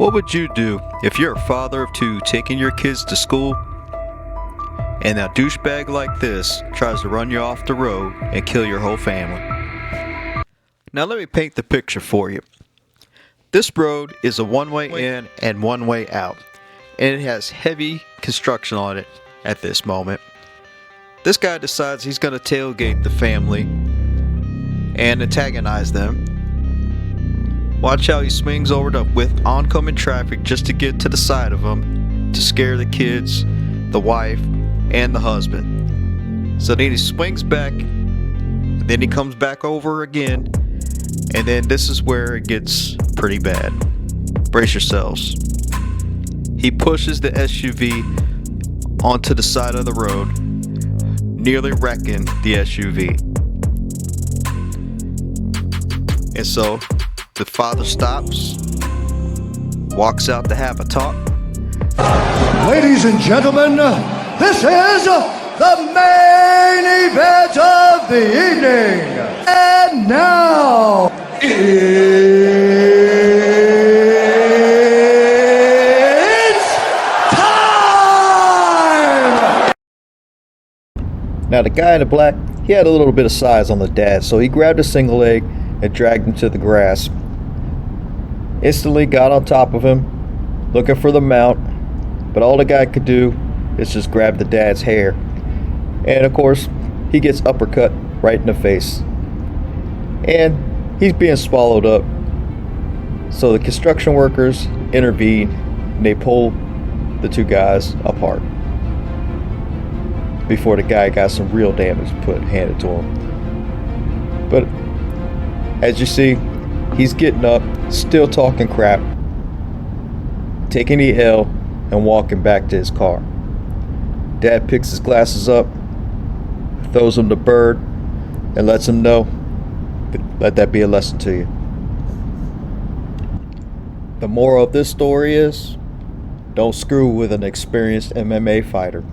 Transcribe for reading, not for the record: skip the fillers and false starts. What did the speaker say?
What would you do if you're a father of two taking your kids to school and a douchebag like this tries to run you off the road and kill your whole family? Now let me paint the picture for you. This road is a one-way in and one-way out, and it has heavy construction on it at this moment. This guy decides he's going to tailgate the family and antagonize them. Watch how he swings over with oncoming traffic just to get to the side of them to scare the kids, the wife, and the husband. So then he swings back, then he comes back over again, and then this is where it gets pretty bad. Brace yourselves. He pushes the SUV onto the side of the road, nearly wrecking the SUV. And so the father stops, walks out to have a talk. Ladies and gentlemen, this is the main event of the evening. And now, it's time! Now the guy in the black, he had a little bit of size on the dad, so he grabbed a single leg and dragged him to the grass. Instantly got on top of him, looking for the mount, but all the guy could do is just grab the dad's hair. And of course, he gets uppercut right in the face. And he's being swallowed up. So the construction workers intervene and they pull the two guys apart before the guy got some real damage handed to him. But as you see, he's getting up, still talking crap, taking the L, and walking back to his car. Dad picks his glasses up, throws him the bird, and lets him know, let that be a lesson to you. The moral of this story is, don't screw with an experienced MMA fighter.